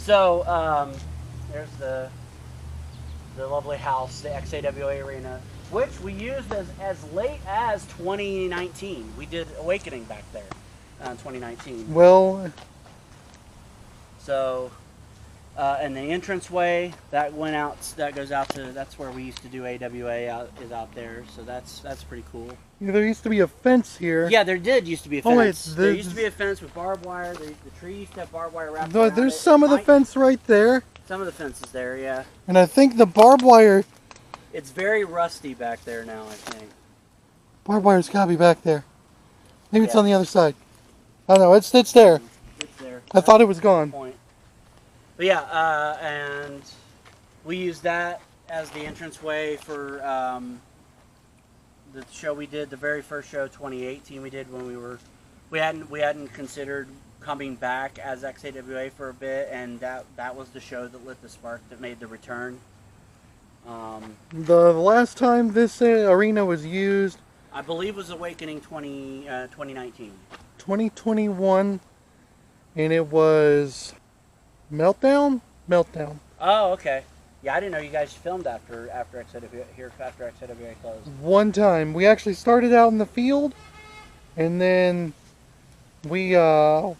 So there's the lovely house, the XAWA arena, which we used as late as 2019. We did Awakening back there in 2019. Well, so and the entranceway that went out, that goes out to, that's where we used to do AWA is out there. So that's pretty cool. there used to be a fence here. Yeah, there used to be a fence. Oh, wait, there used to be a fence with barbed wire. The tree used to have barbed wire wrapped around There's it. some of the fence right there. Some of the fence is there, yeah. And I think the barbed wire... It's very rusty back there now, I think. Barbed wire's got to be back there. Maybe it's on the other side. I don't know. It's there. It's there. I thought it was gone. Point. But yeah, and we used that as the entranceway for the show we did, the very first show, 2018. We did when we hadn't considered coming back as XAWA for a bit, and that was the show that lit the spark that made the return. The last time this arena was used, I believe, was Awakening 2019. 2021, and it was Meltdown. Oh, okay. Yeah, I didn't know you guys filmed after XAWA closed. One time, we actually started out in the field, and then we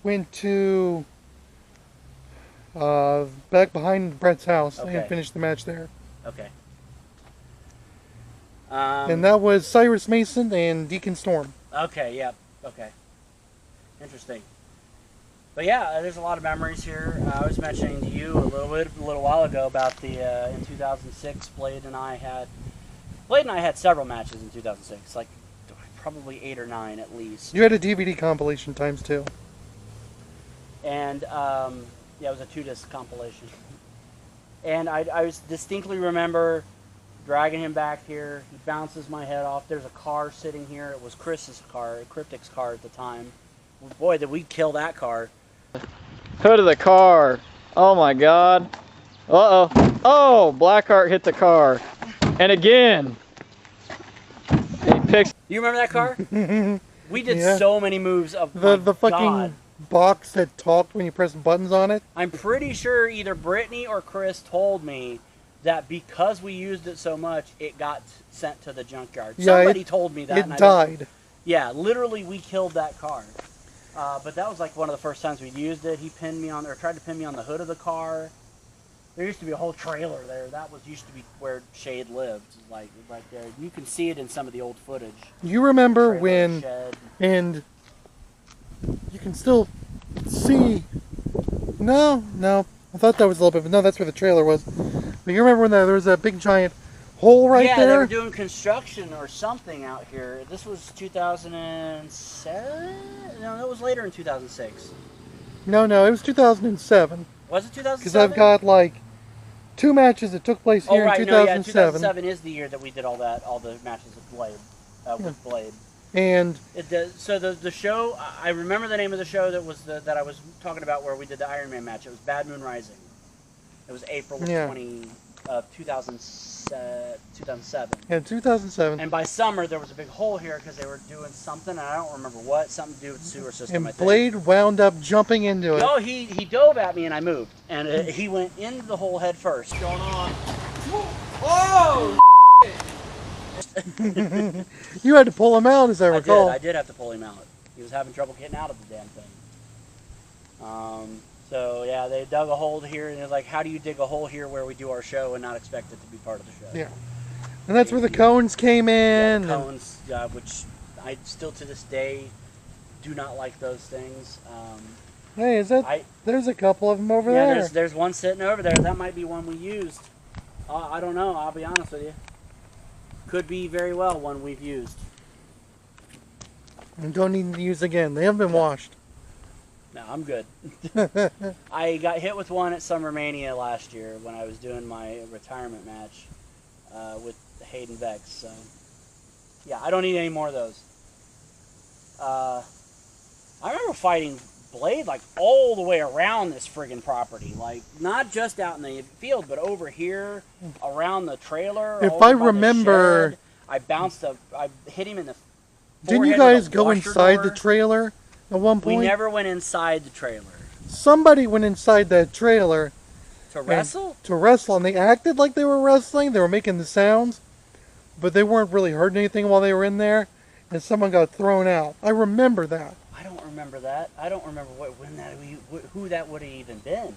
went to back behind Brett's house and finished the match there. Okay. And that was Cyrus Mason and Deacon Storm. Okay, yeah, okay. Interesting. But yeah, there's a lot of memories here. I was mentioning to you a little while ago about the in 2006, Blade and I had several matches in 2006, like probably 8 or 9 at least. You had a DVD compilation times 2. And yeah, it was a 2-disc compilation. And I was distinctly remember dragging him back here. He bounces my head off. There's a car sitting here. It was Chris's car, Cryptic's car at the time. Boy, did we kill that car. Hood of the car. Oh my God. Uh-oh. Oh, Blackheart hit the car. And again. He picks. You remember that car? We did so many moves of the fucking box that talked when you press buttons on it. I'm pretty sure either Brittany or Chris told me that because we used it so much, it got sent to the junkyard. Yeah, Somebody told me that. It died. Yeah, literally we killed that car. But that was like one of the first times we used it. He pinned me on, or tried to pin me on the hood of the car. There used to be a whole trailer there. That used to be where Shade lived, like right there. You can see it in some of the old footage. You remember when, shed. And you can still see. No, I thought that was a little bit, but no, that's where the trailer was. But you remember when there was that big giant hole right there? Yeah, they were doing construction or something out here. This was 2007? No, that was later in 2006. No, it was 2007. Was it 2007? Because I've got like 2 matches that took place here in 2007. No, yeah, 2007 is the year that we did all the matches with Blade, with Blade. And so the show, I remember the name of the show that was that I was talking about where we did the Iron Man match. It was Bad Moon Rising. It was April of 2007. Yeah, 2007. And by summer there was a big hole here because they were doing something, and I don't remember what, something to do with the sewer system. And Blade wound up jumping into it. No, he dove at me and I moved, and he went into the hole head first. What's going on? Oh! You had to pull him out, as I recall. I did have to pull him out. He was having trouble getting out of the damn thing. So yeah, they dug a hole here, and they're like, how do you dig a hole here where we do our show and not expect it to be part of the show? Yeah. And that's where the cones came in. Yeah, the cones, which I still to this day do not like those things. Hey, there's a couple of them over there. There's one sitting over there. That might be one we used. I don't know, I'll be honest with you. Could be very well one we've used. And don't need to use again. They haven't been washed. No, I'm good. I got hit with one at Summer Mania last year when I was doing my retirement match with Hayden Vex. So, yeah, I don't need any more of those. I remember fighting Blade like all the way around this friggin' property, like not just out in the field, but over here around the trailer. If I remember, I hit him in the. Didn't you guys go inside the trailer at one point? We never went inside the trailer. Somebody went inside that trailer To wrestle? To wrestle, and they acted like they were wrestling. They were making the sounds, but they weren't really hurting anything while they were in there, and someone got thrown out. I remember that. I don't remember that. I don't remember who that would have even been.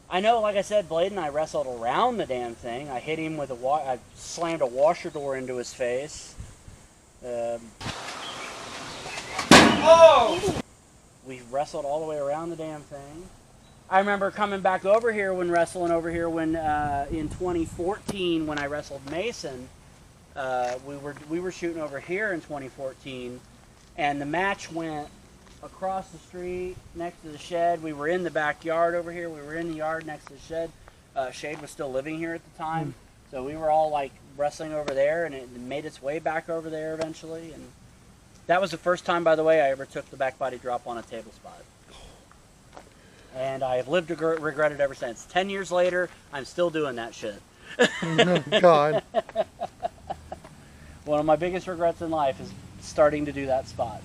I know, like I said, Blade and I wrestled around the damn thing. I hit him with I slammed a washer door into his face. Oh! We wrestled all the way around the damn thing. I remember coming back over here when wrestling over here when in 2014 when I wrestled Mason. We were shooting over here in 2014, and the match went across the street next to the shed. We were in the backyard over here. We were in the yard next to the shed. Shade was still living here at the time, so we were all like wrestling over there, and it made its way back over there eventually. And that was the first time, by the way, I ever took the back body drop on a table spot. And I have lived to regret it ever since. 10 years later, I'm still doing that shit. Oh, God. One of my biggest regrets in life is starting to do that spot.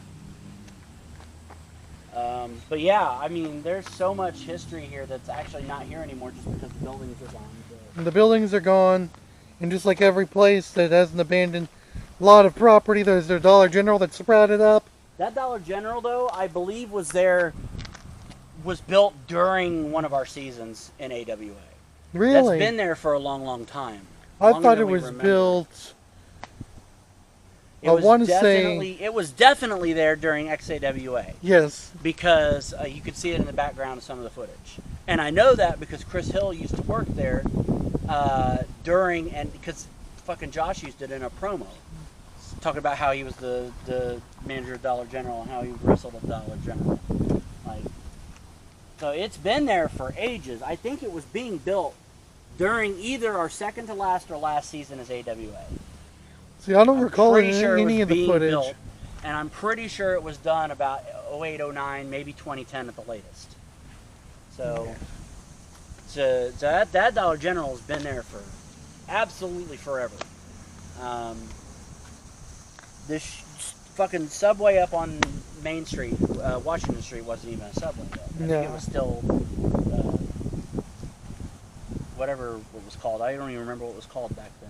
But yeah, I mean, there's so much history here that's actually not here anymore just because the buildings are gone. And the buildings are gone, and just like every place that has an abandoned lot of property, there's their Dollar General that sprouted up. That Dollar General, though, I believe was built during one of our seasons in AWA. Really? That's been there for a long, long time. I thought it was built... It was definitely there during XAWA. Yes. Because you could see it in the background of some of the footage. And I know that because Chris Hill used to work there and because fucking Josh used it in a promo. Talking about how he was the manager of Dollar General and how he wrestled at Dollar General. So it's been there for ages. I think it was being built during either our second to last or last season as AWA. See, I don't recall any of the footage. Built, and I'm pretty sure it was done about 08, 09, maybe 2010 at the latest. So that Dollar General has been there for absolutely forever. This fucking Subway up on Main Street, Washington Street, wasn't even a Subway yet. No. It was still whatever it was called. I don't even remember what it was called back then.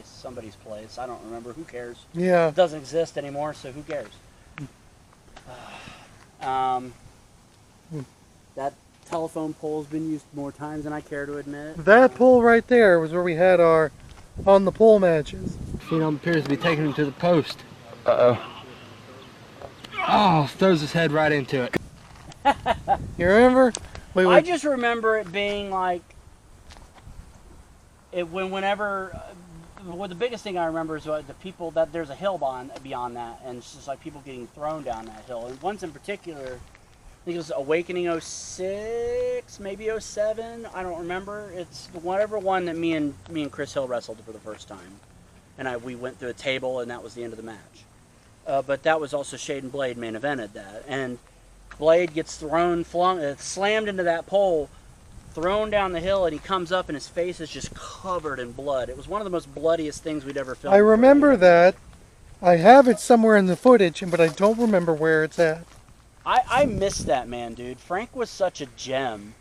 Somebody's place. I don't remember. Who cares? Yeah. It doesn't exist anymore, so who cares? That telephone pole's been used more times than I care to admit. That pole right there was where we had our on the pole matches. Phenom appears to be taking him to the post. Uh-oh. Oh, throws his head right into it. You remember? I just remember it being like the biggest thing I remember is the people that there's a hill beyond that, and it's just like people getting thrown down that hill. And once in particular, I think it was Awakening 06, maybe 07. I don't remember. It's whatever one that me and Chris Hill wrestled for the first time, and we went through a table, and that was the end of the match. But that was also Shade and Blade main evented that, and Blade gets slammed into that pole, thrown down the hill, and he comes up and his face is just covered in blood. It was one of the most bloodiest things we'd ever filmed. I remember that. I have it somewhere in the footage, but I don't remember where it's at. I missed that man, dude. Frank was such a gem.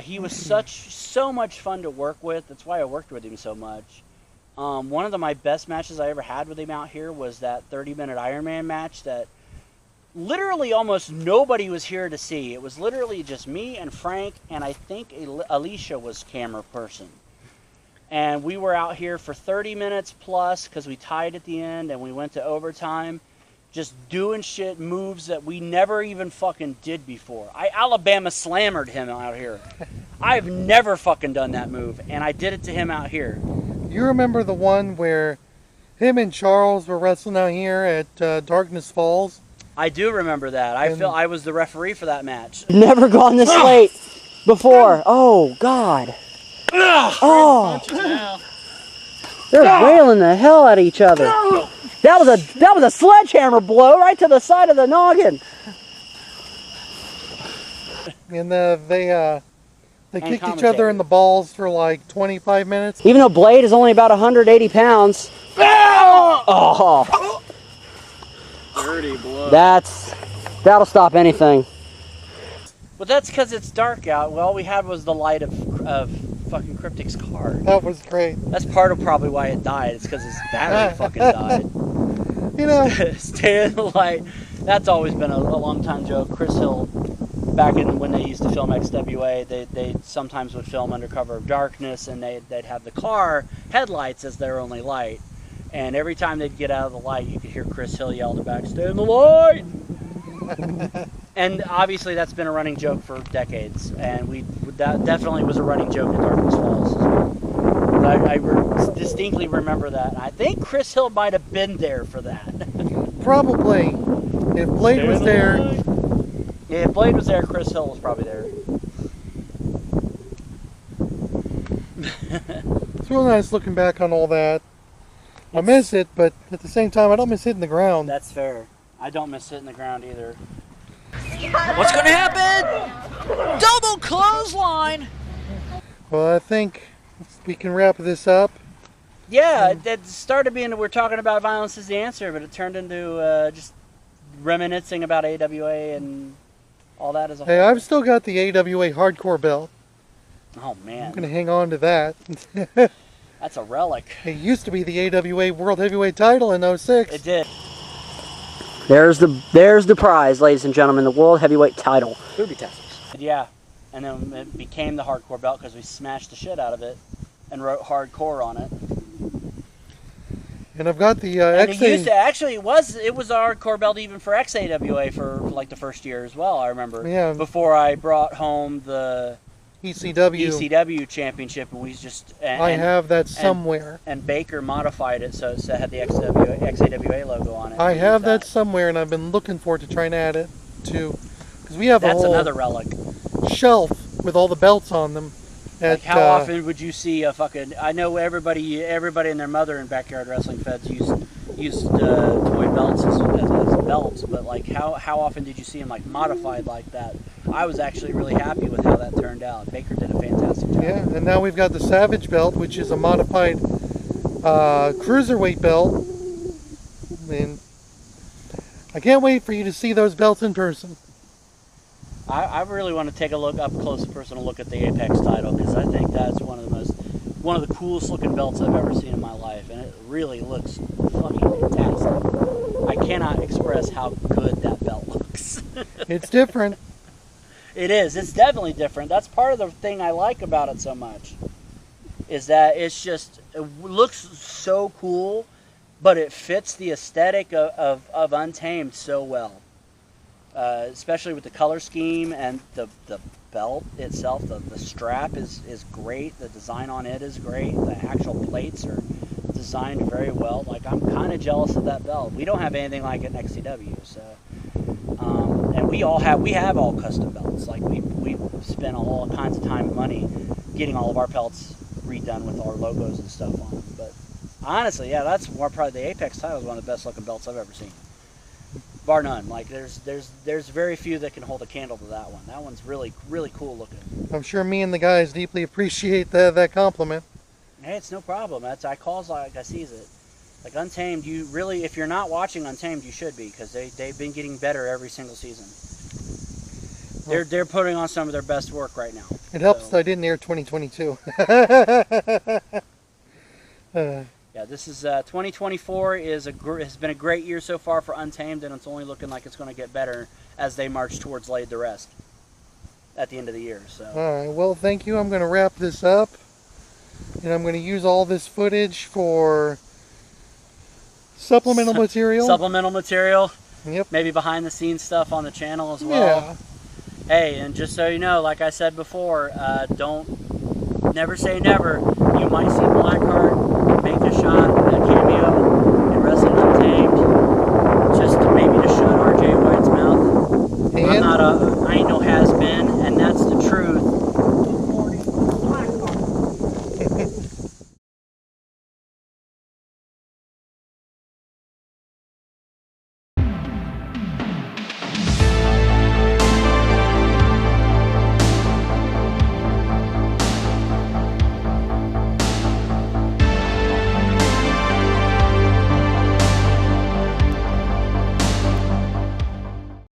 He was so much fun to work with. That's why I worked with him so much. One of my best matches I ever had with him out here was that 30-minute Iron Man match that literally almost nobody was here to see. It was literally just me and Frank, and I think Alicia was camera person. And we were out here for 30 minutes plus because we tied at the end and we went to overtime, just doing shit, moves that we never even fucking did before. I Alabama slammered him out here. I've never fucking done that move, and I did it to him out here. You remember the one where him and Charles were wrestling out here at Darkness Falls? I do remember that. I was the referee for that match. Never gone this late before. Oh, God. Oh. They're wailing the hell out of each other. That was a sledgehammer blow right to the side of the noggin. And they kicked each other in the balls for like 25 minutes. Even though Blade is only about 180 pounds. Oh. Dirty blood. That'll stop anything. But that's because it's dark out. Well, all we had was the light of fucking Cryptic's car. That was great. That's part of probably why it died. It's because his battery fucking died. You know. Stay in the light. That's always been a long time joke. Chris Hill, back in when they used to film XWA, they sometimes would film under cover of darkness, and they'd have the car headlights as their only light. And every time they'd get out of the light, you could hear Chris Hill yell to back, "Stay in the light!" And obviously that's been a running joke for decades, and that definitely was a running joke in Darkness Falls as well. I distinctly remember that. And I think Chris Hill might have been there for that. Probably. If Blade was there. Yeah, if Blade was there, Chris Hill was probably there. It's real nice looking back on all that. I miss it, but at the same time, I don't miss hitting the ground. That's fair. I don't miss hitting the ground either. What's going to happen? Double clothesline! Well, I think we can wrap this up. Yeah, it started being we're talking about violence is the answer, but it turned into just reminiscing about AWA and all that as a whole. Hey, I've still got the AWA hardcore belt. Oh, man. I'm going to hang on to that. That's a relic. It used to be the AWA World Heavyweight title in 06. It did. There's the prize, ladies and gentlemen, the World Heavyweight title. Booby tassels. Yeah, and then it became the hardcore belt because we smashed the shit out of it and wrote hardcore on it. And I've got the and XA. it used to, actually, it was a hardcore belt even for XAWA for like the first year as well, I remember. Yeah. Before I brought home the ECW championship, and we just... I have that somewhere. And Baker modified it so it had the XAWA logo on it. I have that somewhere, and I've been looking for it to try and add it to... Because we have a whole another relic. Shelf with all the belts on them. Like how often would you see a fucking... I know everybody and their mother in Backyard Wrestling Feds used toy belts as belts, but like how often did you see them like modified like that? I was actually really happy with how that turned out. Baker did a fantastic job. Yeah, and now we've got the Savage belt, which is a modified cruiserweight belt. And I can't wait for you to see those belts in person. I really want to take a look up close and personal look at the Apex title, because I think that's one of the coolest looking belts I've ever seen in my life, and it really looks fucking fantastic. I cannot express how good that belt looks. It's different. It is. It's definitely different. That's part of the thing I like about it so much, is that it looks so cool, but it fits the aesthetic of UnTamed so well. Especially with the color scheme and the belt itself. The strap is great. The design on it is great. The actual plates are designed very well. Like, I'm kind of jealous of that belt. We don't have anything like it in XCW, so and we have all custom belts. Like, we spent all kinds of time and money getting all of our belts redone with our logos and stuff on them. But honestly, yeah, that's probably the Apex title is one of the best looking belts I've ever seen, bar none. Like, there's very few that can hold a candle to that one. That one's really cool looking. I'm sure me and the guys deeply appreciate that compliment. Hey, it's no problem. I calls like I sees it. Like UnTamed, you really, if you're not watching UnTamed, you should be, because they've been getting better every single season. They're putting on some of their best work right now. It helps that I didn't air 2022. Yeah, this is 2024 has been a great year so far for UnTamed, and it's only looking like it's going to get better as they march towards Laid to Rest at the end of the year. So. All right, well, thank you. I'm going to wrap this up, and I'm going to use all this footage for supplemental material. Supplemental material. Yep. Maybe behind the scenes stuff on the channel as well. Yeah. Hey, and just so you know, like I said before, never say never. You might see